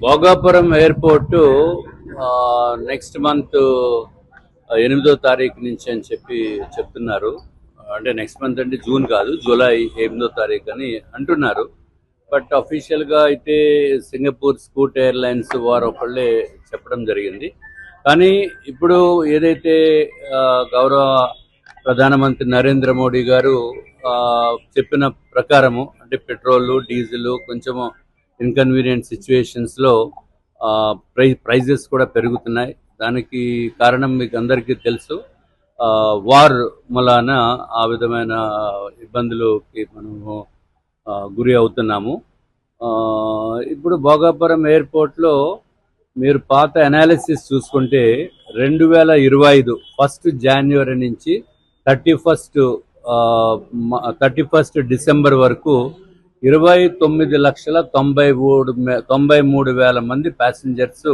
Bhogapuram airport next month 8వ తారీఖు నుంచి అని చెప్తున్నారు. అంటే నెక్స్ట్ మంత్ అంటే జూన్ కాదు, జూలై 8వ తారీఖు అని అంటున్నారు. బట్ అఫీషియల్గా అయితే సింగపూర్ స్కూట్ ఎయిర్లైన్స్ వారు ఒకళ్ళే చెప్పడం జరిగింది. కానీ ఇప్పుడు ఏదైతే గౌరవ ప్రధానమంత్రి నరేంద్ర మోడీ గారు చెప్పిన ప్రకారము, అంటే పెట్రోలు డీజిల్ కొంచెము ఇన్కన్వీనియంట్ సిచ్యువేషన్స్లో ప్రైజెస్ కూడా పెరుగుతున్నాయి. దానికి కారణం మీకు అందరికీ తెలుసు, వార్ మూలాన ఆ విధమైన ఇబ్బందులకి మనము గురి అవుతున్నాము. ఇప్పుడు భోగాపురం ఎయిర్పోర్ట్లో మీరు పాత అనాలిసిస్ చూసుకుంటే 2025 1 జనవరి నుంచి 31 డిసెంబర్ వరకు 29,93,000 మంది ప్యాసింజర్స్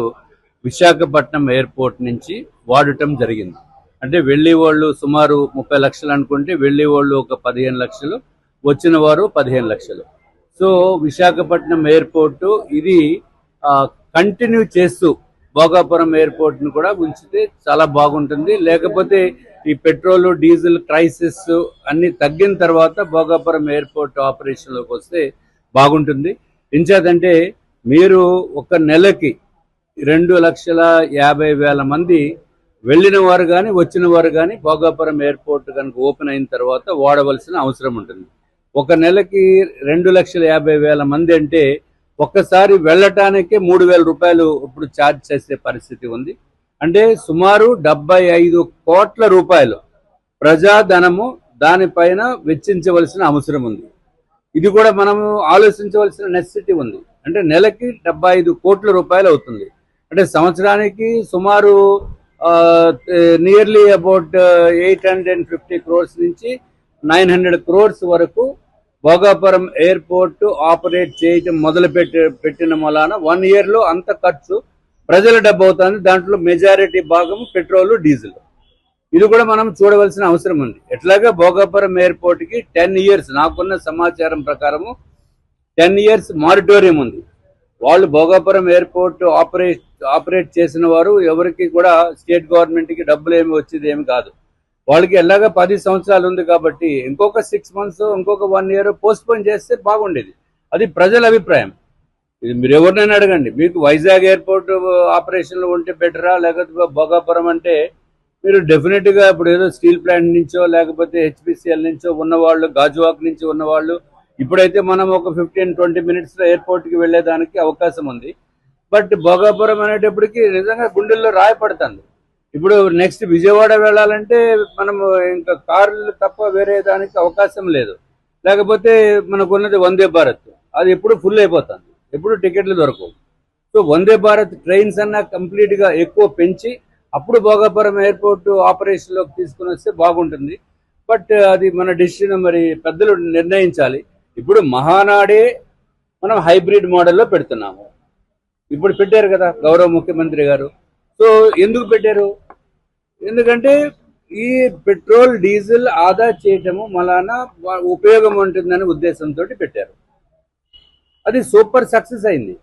విశాఖపట్నం ఎయిర్పోర్ట్ నుంచి వాడటం జరిగింది. అంటే వెళ్ళే వాళ్ళు సుమారు 30 లక్షలు అనుకుంటే వెళ్ళే వాళ్ళు ఒక 15 లక్షలు, వచ్చిన వారు 15 లక్షలు. సో విశాఖపట్నం ఎయిర్పోర్టు ఇది కంటిన్యూ చేస్తూ భోగాపురం ఎయిర్పోర్ట్ను కూడా ఉంచితే చాలా బాగుంటుంది. లేకపోతే ఈ పెట్రోల్ డీజిల్ క్రైసిస్ అన్ని తగ్గిన తర్వాత భోగాపురం ఎయిర్పోర్ట్ ఆపరేషన్లోకి వస్తే బాగుంటుంది. ఎంచేతంటే మీరు ఒక నెలకి 2,50,000 మంది వెళ్ళిన వారు కానీ వచ్చిన వారు కానీ భోగాపురం ఎయిర్పోర్ట్ కనుక ఓపెన్ అయిన తర్వాత వాడవలసిన అవసరం ఉంటుంది. ఒక నెలకి 2,50,000 మంది అంటే ఒక్కసారి వెళ్ళటానికే 3,000 రూపాయలు ఇప్పుడు ఛార్జ్ చేసే పరిస్థితి ఉంది. అంటే సుమారు 75 కోట్ల రూపాయలు ప్రజాధనము దానిపైన వెచ్చించవలసిన అవసరం ఉంది. ఇది కూడా మనము ఆలోచించవలసిన నెసెసిటీ ఉంది. అంటే నెలకి 75 కోట్ల రూపాయలు అవుతుంది. అంటే సంవత్సరానికి సుమారు నియర్లీ అబౌట్ 850 crores నుంచి 900 crores వరకు భోగాపురం ఎయిర్పోర్ట్ ఆపరేట్ చేయటం పెట్టిన మూలాన 1 yearలో అంత ఖర్చు ప్రజల డబ్బు అవుతుంది. దాంట్లో మెజారిటీ భాగం పెట్రోల్ డీజిల్. ఇది కూడా మనం చూడవలసిన అవసరం ఉంది. ఎట్లాగా భోగాపురం ఎయిర్పోర్ట్కి 10 years నాకున్న సమాచారం ప్రకారము 10 years మారిటోరియం ఉంది. వాళ్ళు భోగాపురం ఎయిర్పోర్ట్ ఆపరేట్ చేసిన వారు ఎవరికి కూడా స్టేట్ గవర్నమెంట్కి డబ్బులు ఏమి వచ్చేది ఏమి కాదు. వాళ్ళకి ఎలాగా 10 సంవత్సరాలు ఉంది కాబట్టి ఇంకొక 6 months ఇంకొక 1 year పోస్ట్పోన్ చేస్తే బాగుండేది. అది ప్రజల అభిప్రాయం. ఇది మీరు ఎవరినైనా అడగండి. మీకు వైజాగ్ ఎయిర్పోర్ట్ ఆపరేషన్లో ఉంటే బెటరా లేకపోతే భోగాపురం అంటే మీరు డెఫినెట్గా ఇప్పుడు ఏదో స్టీల్ ప్లాంట్ నుంచో లేకపోతే హెచ్పిసిఎల్ నుంచో ఉన్నవాళ్ళు, గాజువాక్ నుంచి ఉన్నవాళ్ళు ఇప్పుడైతే మనం ఒక 15-20 minutesలో ఎయిర్పోర్ట్కి వెళ్ళేదానికి అవకాశం ఉంది. బట్ భోగాపురం అనేటప్పటికి నిజంగా గుండెల్లో రాయపడుతుంది. ఇప్పుడు నెక్స్ట్ విజయవాడ వెళ్ళాలంటే మనము ఇంకా కార్లు తప్ప వేరే దానికి అవకాశం లేదు. లేకపోతే మనకున్నది వందే భారత్, అది ఎప్పుడు ఫుల్ అయిపోతుంది, ఎప్పుడు టికెట్లు దొరకవు. సో వందే భారత్ ట్రైన్స్ అన్నా కంప్లీట్గా ఎక్కువ పెంచి అప్పుడు భోగాపురం ఎయిర్పోర్ట్ ఆపరేషన్లోకి తీసుకుని వస్తే బాగుంటుంది. బట్ అది మన డెసిషన్, మరి పెద్దలు నిర్ణయించాలి. ఇప్పుడు మహానాడే మనం హైబ్రిడ్ మోడల్లో పెడుతున్నాము. ఇప్పుడు పెట్టారు కదా గౌరవ ముఖ్యమంత్రి గారు. సో ఎందుకు పెట్టారు? ఎందుకంటే ఈ పెట్రోల్ డీజిల్ ఆదా చేయటము మలాన ఉపయోగం ఉంటుందనే ఉద్దేశంతో పెట్టారు. అది సూపర్ సక్సెస్ అయింది.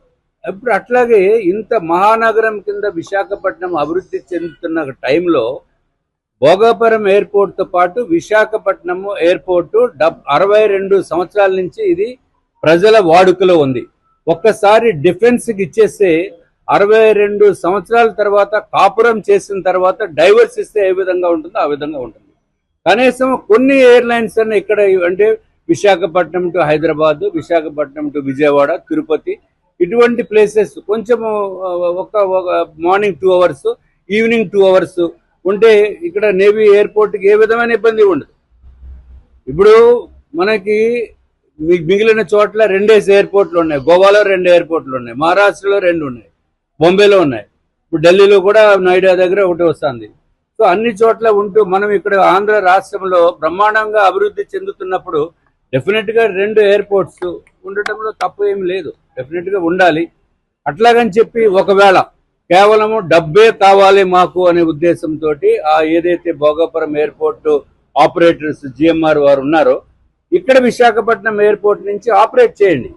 ఇప్పుడు అట్లాగే ఇంత మహానగరం కింద విశాఖపట్నం అభివృద్ధి చెందుతున్న టైంలో భోగాపురం ఎయిర్పోర్ట్తో పాటు విశాఖపట్నం ఎయిర్పోర్టు 62 సంవత్సరాల నుంచి ఇది ప్రజల వాడుకలో ఉంది. ఒక్కసారి డిఫెన్స్కి ఇచ్చేస్తే 62 సంవత్సరాల తర్వాత కాపురం చేసిన తర్వాత డైవర్స్ ఇస్తే ఏ విధంగా ఉంటుందో ఆ విధంగా ఉంటుంది. కనీసం కొన్ని ఎయిర్లైన్స్ అన్న ఇక్కడ అంటే విశాఖపట్నం టు హైదరాబాద్, విశాఖపట్నం టు విజయవాడ, తిరుపతి ఇటువంటి ప్లేసెస్ కొంచెం ఒక మార్నింగ్ 2 hours, ఈవినింగ్ 2 hours ఉంటే ఇక్కడ నేవీ ఎయిర్పోర్ట్కి ఏ విధమైన ఇబ్బంది ఉండదు. ఇప్పుడు మనకి మిగిలిన చోట్ల 2 ఎయిర్పోర్ట్లు ఉన్నాయి. గోవాలో 2 ఎయిర్పోర్ట్లు ఉన్నాయి, మహారాష్ట్రలో 2 ఉన్నాయి, బాంబేలో ఉన్నాయి, ఇప్పుడు ఢిల్లీలో కూడా నోయిడా దగ్గర ఒకటి వస్తుంది. సో అన్ని చోట్ల ఉంటూ మనం ఇక్కడ ఆంధ్ర రాష్ట్రంలో బ్రహ్మాండంగా అభివృద్ధి చెందుతున్నప్పుడు డెఫినెట్గా 2 ఎయిర్పోర్ట్స్ ఉండటంలో తప్పు ఏమి లేదు, డెఫినెట్గా ఉండాలి. అట్లాగని చెప్పి ఒకవేళ కేవలము డబ్బే కావాలి మాకు అనే ఉద్దేశంతో ఏదైతే భోగాపురం ఎయిర్పోర్ట్ ఆపరేటర్స్ జిఎంఆర్ వారు ఉన్నారో ఇక్కడ విశాఖపట్నం ఎయిర్పోర్ట్ నుంచి ఆపరేట్ చేయండి.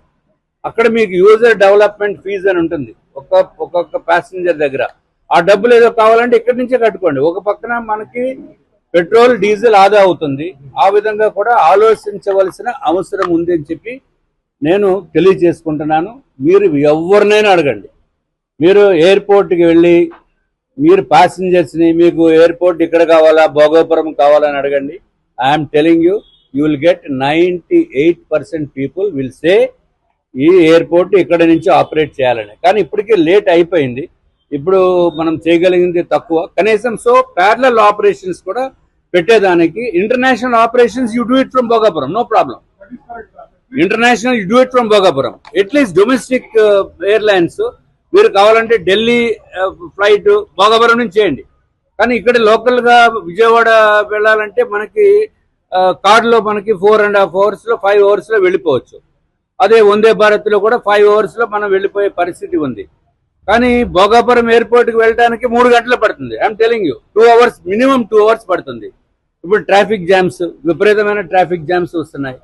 అక్కడ మీకు యూజర్ డెవలప్మెంట్ ఫీజు అని ఉంటుంది, ఒక్కొక్క ప్యాసింజర్ దగ్గర. ఆ డబ్బులు ఏదో కావాలంటే ఇక్కడి నుంచే కట్టుకోండి. ఒక పక్కన మనకి పెట్రోల్ డీజిల్ ఆదా అవుతుంది. ఆ విధంగా కూడా ఆలోచించవలసిన అవసరం ఉంది అని చెప్పి నేను తెలియజేసుకుంటున్నాను. మీరు ఎవరినైనా అడగండి. మీరు ఎయిర్పోర్ట్కి వెళ్ళి మీరు ప్యాసింజర్స్ని మీకు ఎయిర్పోర్ట్ ఇక్కడ కావాలా భోగాపురం కావాలని అడగండి. I'm telling you will get 98% people will say ఈ ఎయిర్పోర్ట్ ఇక్కడ నుంచి ఆపరేట్ చేయాలని. కానీ ఇప్పటికే లేట్ అయిపోయింది. ఇప్పుడు మనం చేయగలిగింది తక్కువ. కనీసం సో ప్యారలల్ ఆపరేషన్స్ కూడా పెట్టేదానికి international operations you do it from Bhogapuram, no problem. International you do it from Bhogapuram. At least domestic airlines మీరు కావాలంటే ఢిల్లీ ఫ్లైట్ భోగాపురం నుంచి చేయండి. కానీ ఇక్కడ లోకల్గా విజయవాడ వెళ్ళాలంటే మనకి కార్లో మనకి 4.5 hours 5 hours వెళ్ళిపోవచ్చు. అదే వందే భారత్లో కూడా 5 hours మనం వెళ్ళిపోయే పరిస్థితి ఉంది. కానీ భోగాపురం ఎయిర్పోర్ట్కి వెళ్ళడానికి 3 గంటలు పడుతుంది. I'm telling you 2 hours minimum 2 hours పడుతుంది. ఇప్పుడు ట్రాఫిక్ జామ్స్, విపరీతమైన ట్రాఫిక్ జామ్స్ వస్తున్నాయి.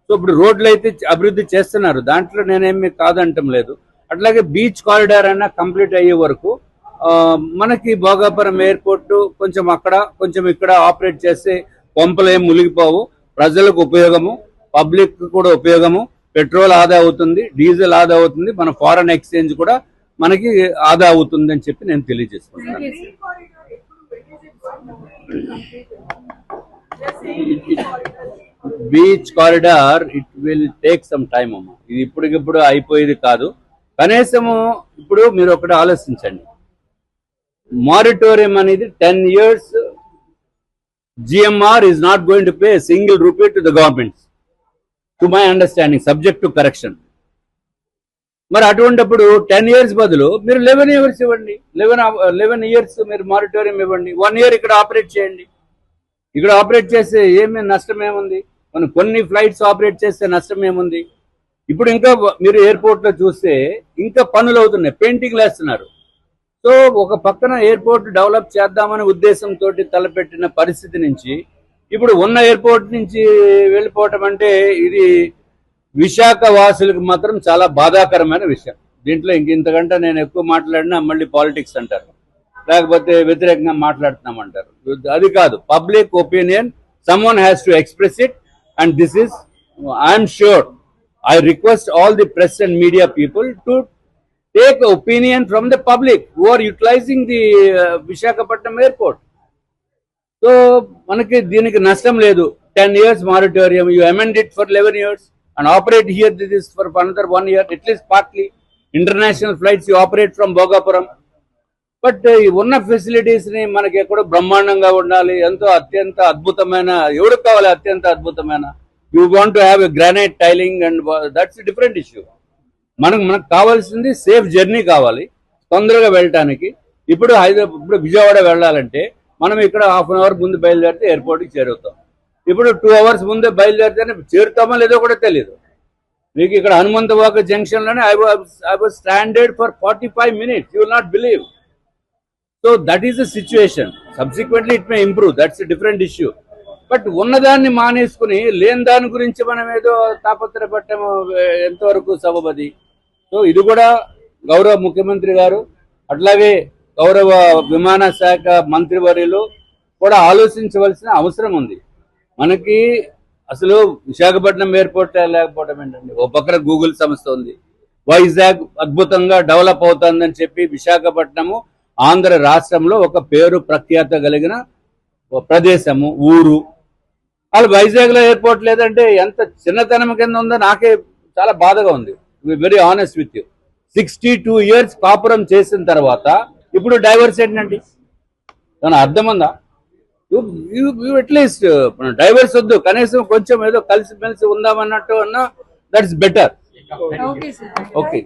సో ఇప్పుడు రోడ్లు అయితే అభివృద్ధి చేస్తున్నారు, దాంట్లో నేనేమి కాదంటం లేదు. అట్లాగే బీచ్ కారిడార్ అన్న కంప్లీట్ అయ్యే వరకు మనకి భోగాపురం ఎయిర్పోర్ట్ కొంచెం అక్కడ కొంచెం ఇక్కడ ఆపరేట్ చేస్తే పంపులు ఏం మునిగిపోవు, ప్రజలకు ఉపయోగము, పబ్లిక్ కూడా ఉపయోగము, పెట్రోల్ ఆదా అవుతుంది, డీజిల్ ఆదా అవుతుంది, మన ఫారెన్ ఎక్స్చేంజ్ కూడా మనకి ఆదా అవుతుంది అని చెప్పి నేను తెలియజేసుకుంటాను. Beach corridor it will take some time అమ్మ. ఇది ఇప్పటికిప్పుడు అయిపోయేది కాదు. కనీసము ఇప్పుడు మీరు ఒకటి ఆలోచించండి. మారిటోరియం అనేది 10 years GMR is not going to pay a single rupee to the government, to my understanding, subject to correction. మరి అటువంటిప్పుడు 10 years బదులు మీరు 11 years ఇవ్వండి. 11 years మీరు మారిటోరియం ఇవ్వండి. 1 year ఇక్కడ ఆపరేట్ చేయండి. ఇక్కడ ఆపరేట్ చేస్తే ఏమి నష్టం ఏముంది? మనం కొన్ని ఫ్లైట్స్ ఆపరేట్ చేస్తే నష్టం ఏముంది? ఇప్పుడు ఇంకా మీరు ఎయిర్పోర్ట్లో చూస్తే ఇంకా పనులు అవుతున్నాయి, పెయింటింగ్లు వేస్తున్నారు. సో ఒక పక్కన ఎయిర్పోర్ట్ డెవలప్ చేద్దామనే ఉద్దేశంతో తలపెట్టిన పరిస్థితి నుంచి ఇప్పుడు ఉన్న ఎయిర్పోర్ట్ నుంచి వెళ్ళిపోవటం అంటే ఇది విశాఖ వాసులకు మాత్రం చాలా బాధాకరమైన విషయం. దీంట్లో ఇంతకంటే నేను ఎక్కువ మాట్లాడినా మళ్ళీ పాలిటిక్స్ అంటారు, లేకపోతే వ్యతిరేకంగా మాట్లాడుతున్నామంటారు. అది కాదు, public opinion, someone has to express it, and this is, I am sure, I request all the press and media people to take opinion from the public who are utilizing the Visakhapatnam airport. So manaki deeniki nashtam ledu. 10 years moratorium, you amend it for 11 years and operate here this for another 1 year, at least partly. International flights you operate from Bhogapuram. But ఉన్న facilities ని మనకి ఎక్కడో బ్రహ్మాండంగా ఉండాలి, ఎంతో అత్యంత అద్భుతమైన, ఎవరికి కావాలి అత్యంత అద్భుతమైన? You want to have a granite tiling and that's different issue. మనకు కావాల్సింది సేఫ్ జర్నీ కావాలి, తొందరగా వెళ్ళటానికి. ఇప్పుడు విజయవాడ వెళ్ళాలంటే మనం ఇక్కడ 1/2 hour ముందు బయలుదేరితే ఎయిర్పోర్ట్కి చేరుతాం. ఇప్పుడు 2 hours ముందే బయలుదేరితేనే చేరుతామో లేదో కూడా తెలియదు. మీకు ఇక్కడ హనుమంతవాక జంక్షన్ లోనే I was standard for 45 minutes. You will not believe. So that is the situation. Subsequently it may improve. That's a different issue. But ఉన్నదాన్ని మానేసుకుని లేని దాని గురించి మనం ఏదో తాపత్రపట్టము ఎంతవరకు సబబది? సో ఇది కూడా గౌరవ ముఖ్యమంత్రి గారు అట్లాగే గౌరవ విమాన శాఖ మంత్రివర్యులు కూడా ఆలోచించవలసిన అవసరం ఉంది. మనకి అసలు విశాఖపట్నం ఎయిర్పోర్ట్ లేకపోవడం ఏంటండి? ఓ పక్కన గూగుల్ సంస్థ ఉంది, వైజాగ్ అద్భుతంగా డెవలప్ అవుతుందని చెప్పి విశాఖపట్నము ఆంధ్ర రాష్ట్రంలో ఒక పేరు ప్రఖ్యాత కలిగిన ప్రదేశము, ఊరు. వాళ్ళు వైజాగ్లో ఎయిర్పోర్ట్ లేదంటే ఎంత చిన్నతనం కింద ఉందో నాకే చాలా బాధగా ఉంది. Very honest with you. 62 years కాపురం చేసిన తర్వాత ఇప్పుడు డైవర్స్ ఏంటండి? దాని అర్థం ఉందా? అట్లీస్ట్ డైవర్స్ వద్దు, కనీసం కొంచెం ఏదో కలిసిమెలిసి ఉందామన్నట్టు అన్నా దట్స్ బెటర్. ఓకే.